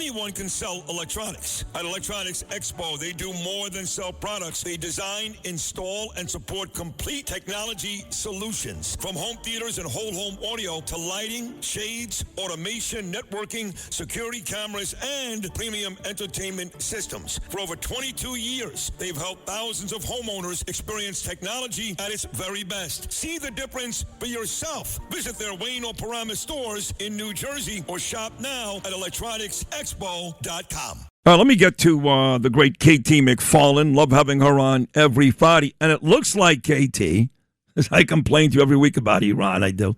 Anyone can sell electronics. At Electronics Expo, they do more than sell products. They design, install, and support complete technology solutions. From home theaters and whole home audio to lighting, shades, automation, networking, security cameras, and premium entertainment systems. For over 22 years, they've helped thousands of homeowners experience technology at its very best. See the difference for yourself. Visit their Wayne or Paramus stores in New Jersey or shop now at electronicsexpo.com. All right, let me get to the great KT McFarland. Love having her on every Friday. And it looks like, KT, as I complain to you every week about Iran, I do,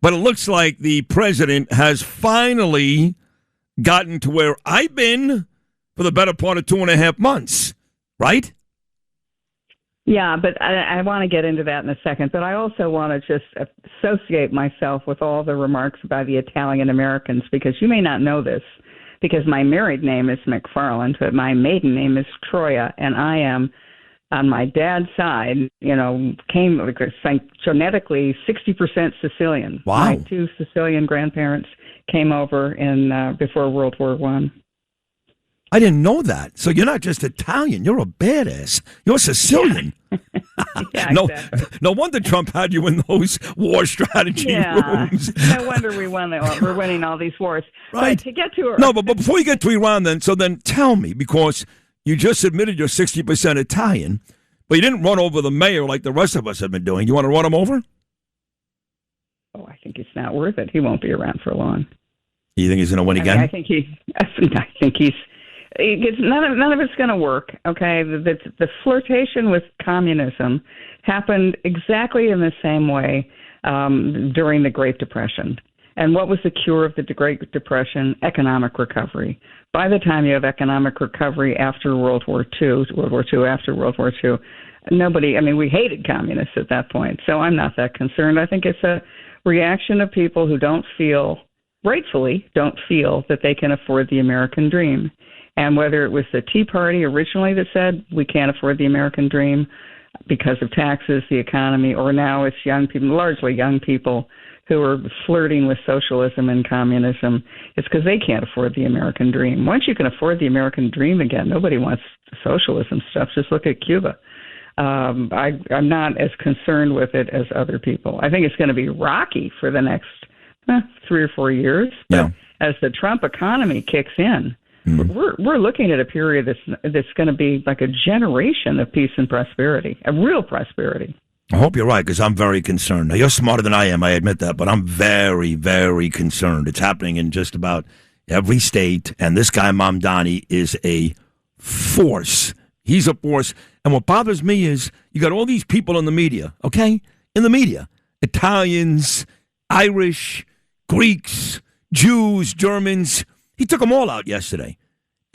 but it looks like the president has finally gotten to where I've been for the better part of 2.5 months, right? Yeah, but I want to get into that in a second. But I also want to just associate myself with all the remarks about the Italian Americans, because you may not know this, because my married name is McFarland, but my maiden name is Troya, and I am, on my dad's side, came genetically 60% Sicilian. Wow. My 2 Sicilian grandparents came over in before World War I. I didn't know that. So you're not just Italian. You're a badass. You're Sicilian. Yeah, no, exactly. no wonder Trump had you in those war strategy rooms. No wonder we're winning all these wars. Right. But to get to No, but before you get to Iran, then tell me, because you just admitted you're 60% Italian, but you didn't run over the mayor like the rest of us have been doing. You want to run him over? Oh, I think it's not worth it. He won't be around for long. You think he's going to win again? I think he's. None of it's going to work. Okay, the flirtation with communism happened exactly in the same way during the Great Depression. And what was the cure of the Great Depression? Economic recovery. By the time you have economic recovery after World War II, after World War II, we hated communists at that point. So I'm not that concerned. I think it's a reaction of people who rightfully don't feel that they can afford the American dream. And whether it was the Tea Party originally that said we can't afford the American dream because of taxes, the economy, or now it's young people, largely young people, who are flirting with socialism and communism, it's because they can't afford the American dream. Once you can afford the American dream again, nobody wants socialism stuff. Just look at Cuba. I'm not as concerned with it as other people. I think it's going to be rocky for the next 3 or 4 years. But as the Trump economy kicks in, we're looking at a period that's going to be like a generation of peace and prosperity, a real prosperity. I hope you're right, because I'm very concerned. Now, you're smarter than I am, I admit that, but I'm very, very concerned. It's happening in just about every state, and this guy, Mamdani, is a force. He's a force. And what bothers me is you got all these people in the media, okay? In the media. Italians, Irish, Greeks, Jews, Germans. He took them all out yesterday.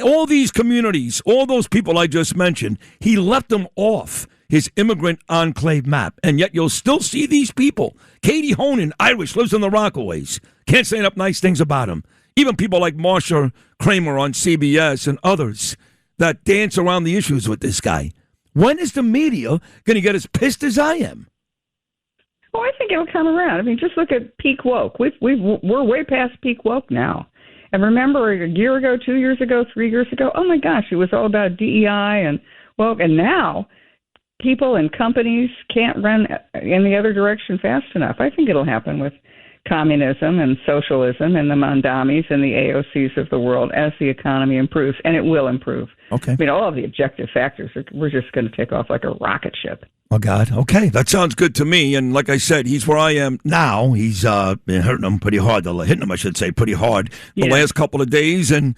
All these communities, all those people I just mentioned, he left them off his immigrant enclave map. And yet you'll still see these people. Katie Honan, Irish, lives in the Rockaways. Can't say enough nice things about him. Even people like Marsha Kramer on CBS and others that dance around the issues with this guy. When is the media going to get as pissed as I am? Oh, I think it'll come around. Just look at peak woke. We're way past peak woke now. And remember, a year ago, 2 years ago, 3 years ago, oh my gosh, it was all about DEI and woke. And now people and companies can't run in the other direction fast enough. I think it'll happen with communism and socialism and the Mandamis and the AOCs of the world as the economy improves, and it will improve. Okay. All of the objective factors, we're just going to take off like a rocket ship. Oh, God. Okay. That sounds good to me. And like I said, he's where I am now. He's been hurting him pretty hard. Hitting him, I should say, pretty hard the last couple of days. And,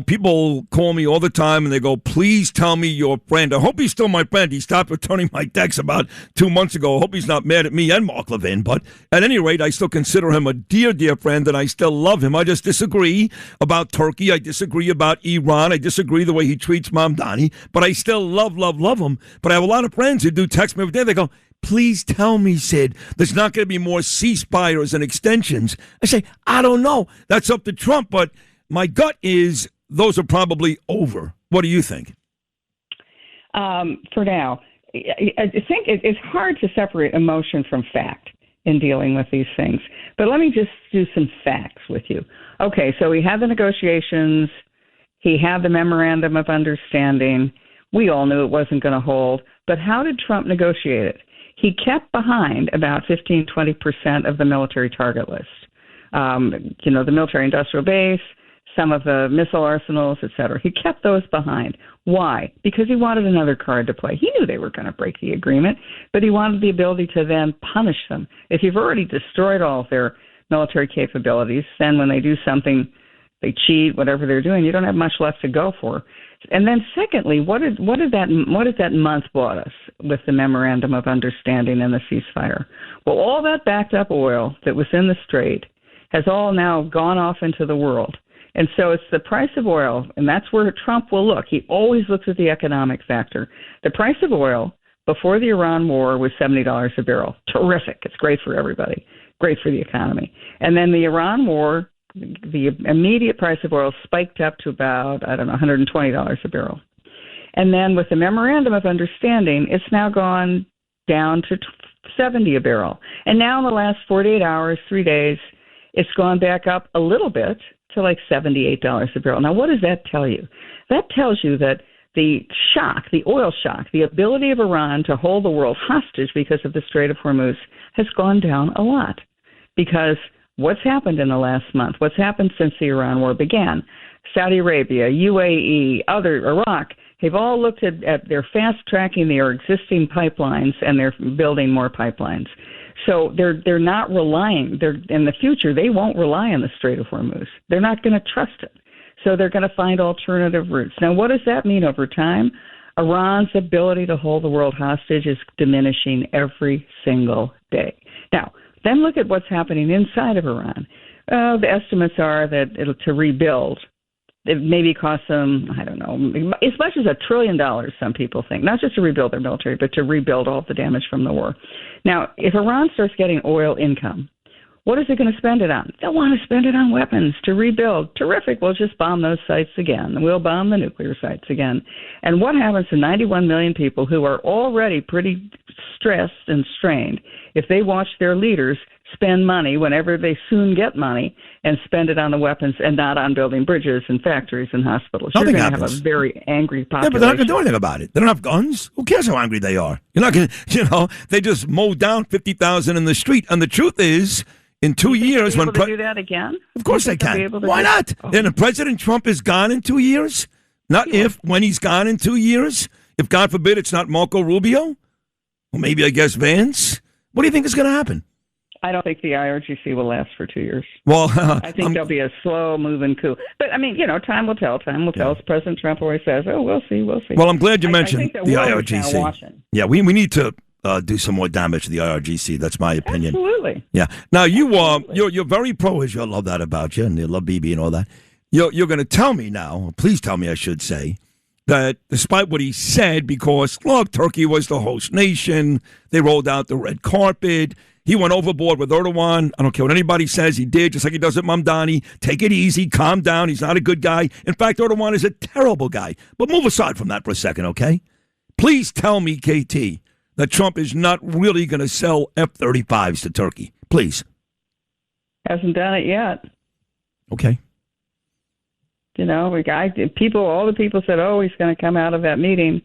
people call me all the time and they go, please tell me your friend. I hope he's still my friend. He stopped returning my texts about 2 months ago. I hope he's not mad at me and Mark Levin. But at any rate, I still consider him a dear, dear friend, and I still love him. I just disagree about Turkey. I disagree about Iran. I disagree the way he treats Mamdani. But I still love him. But I have a lot of friends who do text me every day. They go, please tell me, Sid, there's not going to be more ceasefires and extensions. I say, I don't know. That's up to Trump. But my gut is those are probably over. What do you think? For now, I think it's hard to separate emotion from fact in dealing with these things. But let me just do some facts with you. Okay, so we have the negotiations He had the memorandum of understanding. We all knew it wasn't going to hold. But how did Trump negotiate it? He kept behind about 15-20% of the military target list. The military industrial base, some of the missile arsenals, et cetera. He kept those behind. Why? Because he wanted another card to play. He knew they were going to break the agreement, but he wanted the ability to then punish them. If you've already destroyed all of their military capabilities, then when they do something, they cheat, whatever they're doing, you don't have much left to go for. And then secondly, what did that month brought us with the memorandum of understanding and the ceasefire? Well, all that backed up oil that was in the Strait has all now gone off into the world. And so it's the price of oil, and that's where Trump will look. He always looks at the economic factor. The price of oil before the Iran war was $70 a barrel. Terrific. It's great for everybody, great for the economy. And then the Iran war, the immediate price of oil spiked up to about, $120 a barrel. And then with the memorandum of understanding, it's now gone down to $70 a barrel. And now in the last 48 hours, 3 days, it's gone back up a little bit to like $78 a barrel. Now, what does that tell you? That tells you that the shock, the oil shock, the ability of Iran to hold the world hostage because of the Strait of Hormuz has gone down a lot. Because what's happened in the last month? What's happened since the Iran war began? Saudi Arabia, UAE, Iraq, they've all looked at they're fast-tracking their existing pipelines, and they're building more pipelines. So they're not relying. In the future, they won't rely on the Strait of Hormuz. They're not going to trust it. So they're going to find alternative routes. Now, what does that mean over time? Iran's ability to hold the world hostage is diminishing every single day. Now, then look at what's happening inside of Iran. The estimates are that to rebuild, it maybe costs them, I don't know, as much as $1 trillion, some people think, not just to rebuild their military, but to rebuild all of the damage from the war. Now, if Iran starts getting oil income, what is it going to spend it on? They'll want to spend it on weapons to rebuild. Terrific. We'll just bomb those sites again. We'll bomb the nuclear sites again. And what happens to 91 million people who are already pretty stressed and strained if they watch their leaders spend money whenever they soon get money and spend it on the weapons and not on building bridges and factories and hospitals? Nothing You're going to happens. have a very angry population. Yeah, but they're not going to do anything about it. They don't have guns. Who cares how angry they are? You're not going to, they just mowed down 50,000 in the street. And the truth is, in 2 years, when do that again? Of course they can. Why not? Oh. And President Trump is gone in 2 years. Not if, when he's gone in 2 years. If God forbid it's not Marco Rubio, or maybe I guess Vance. What do you think is going to happen? I don't think the IRGC will last for 2 years. Well, I think there'll be a slow-moving coup. But, I mean, time will tell. Time will tell. As President Trump always says, we'll see. Well, I'm glad you mentioned the IRGC. IRGC. Yeah, we need to do some more damage to the IRGC. That's my opinion. Absolutely. Yeah. Now, you're very pro-Israel. I love that about you, and you love Bibi and all that. You're going to tell me now, please tell me, I should say, that despite what he said, because, look, Turkey was the host nation, they rolled out the red carpet, he went overboard with Erdogan. I don't care what anybody says. He did, just like he does at Mamdani. Take it easy. Calm down. He's not a good guy. In fact, Erdogan is a terrible guy. But move aside from that for a second, okay? Please tell me, KT, that Trump is not really going to sell F-35s to Turkey. Please. Hasn't done it yet. Okay. All the people said, he's going to come out of that meeting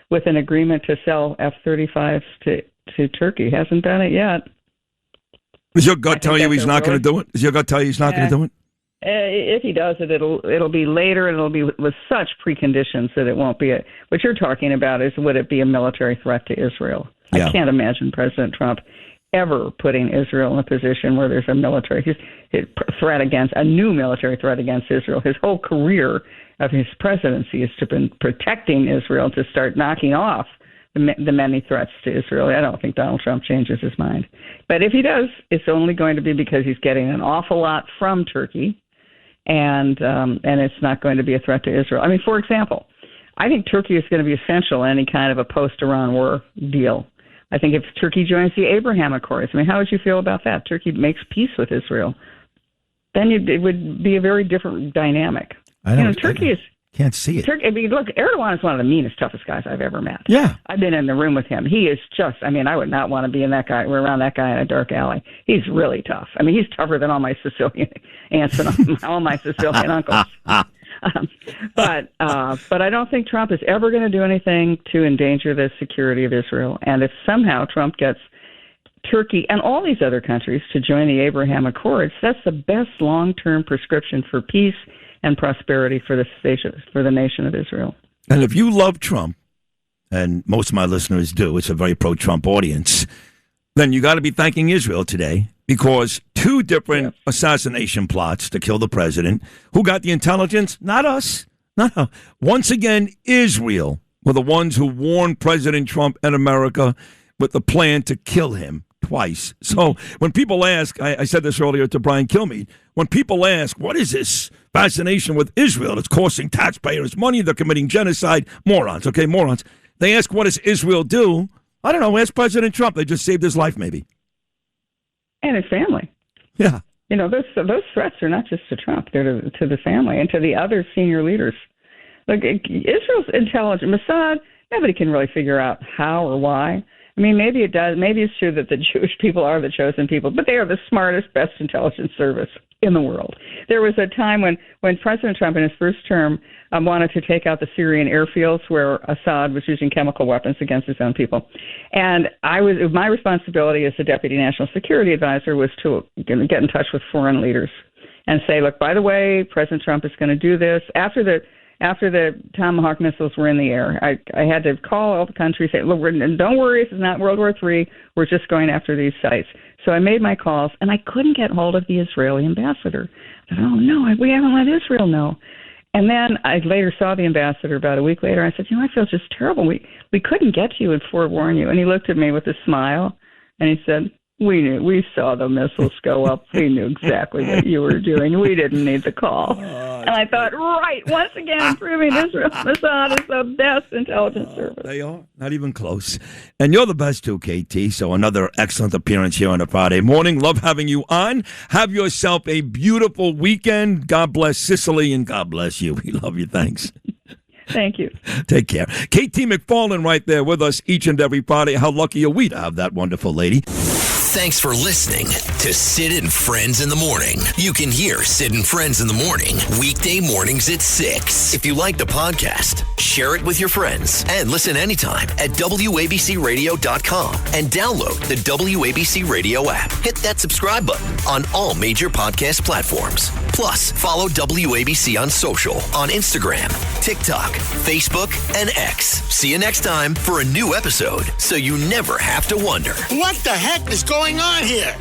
with an agreement to sell F-35s to Turkey. Hasn't done it yet. Does your gut tell you he's not going to do it? Does your gut tell you he's not going to do it? If he does it, it'll be later, and it'll be with such preconditions that it won't be what you're talking about is, would it be a military threat to Israel? Yeah. I can't imagine President Trump ever putting Israel in a position where there's a military threat against a new military threat against Israel. His whole career of his presidency has been protecting Israel to start knocking off the many threats to Israel. I don't think Donald Trump changes his mind. But if he does, it's only going to be because he's getting an awful lot from Turkey, and it's not going to be a threat to Israel. I mean, for example, I think Turkey is going to be essential in any kind of a post-Iran war deal. I think if Turkey joins the Abraham Accords, how would you feel about that? Turkey makes peace with Israel. Then it would be a very different dynamic. Turkey is... Can't see it. Look, Erdogan is one of the meanest, toughest guys I've ever met. Yeah. I've been in the room with him. He is just, I would not want to be around that guy in a dark alley. He's really tough. He's tougher than all my Sicilian aunts and all my Sicilian uncles. But I don't think Trump is ever going to do anything to endanger the security of Israel. And if somehow Trump gets Turkey and all these other countries to join the Abraham Accords, that's the best long-term prescription for peace and prosperity for the nation of Israel. And if you love Trump, and most of my listeners do, it's a very pro-Trump audience, then you got to be thanking Israel today, because 2 different assassination plots to kill the president. Who got the intelligence? Not us. No. Once again, Israel were the ones who warned President Trump and America with the plan to kill him twice. So when people ask, I said this earlier to Brian Kilmeade, when people ask, what is this fascination with Israel? It's costing taxpayers money. They're committing genocide. Morons, okay, morons. They ask, what does Israel do? I don't know. Ask President Trump. They just saved his life, maybe. And his family. Yeah. You know, those threats are not just to Trump. They're to the family and to the other senior leaders. Look, Israel's intelligence, Mossad, nobody can really figure out how or why. I mean, maybe it does. Maybe it's true that the Jewish people are the chosen people, but they are the smartest, best intelligence service in the world. There was a time when President Trump in his first term wanted to take out the Syrian airfields where Assad was using chemical weapons against his own people. And my responsibility as the Deputy National Security Advisor was to get in touch with foreign leaders and say, look, by the way, President Trump is going to do this. After the Tomahawk missiles were in the air, I had to call all the countries, say, look, don't worry, this is not World War III. We're just going after these sites. So I made my calls, and I couldn't get hold of the Israeli ambassador. I said, oh, no, we haven't let Israel know. And then I later saw the ambassador about a week later. I said, I feel just terrible. We couldn't get to you and forewarn you. And he looked at me with a smile, and he said, we knew. We saw the missiles go up. We knew exactly what you were doing. We didn't need the call. And I thought, right, once again, proving Israel Mossad is the best intelligence service. They are. Not even close. And you're the best too, KT. So another excellent appearance here on a Friday morning. Love having you on. Have yourself a beautiful weekend. God bless Sicily, and God bless you. We love you. Thanks. Thank you. Take care. KT McFarland right there with us each and every Friday. How lucky are we to have that wonderful lady? Thanks for listening to Sid and Friends in the Morning. You can hear Sid and Friends in the Morning weekday mornings at 6. If you like the podcast, share it with your friends and listen anytime at WABCRadio.com and download the WABC Radio app. Hit that subscribe button on all major podcast platforms. Plus, follow WABC on social on Instagram, TikTok, Facebook, and X. See you next time for a new episode so you never have to wonder. What the heck is going on here?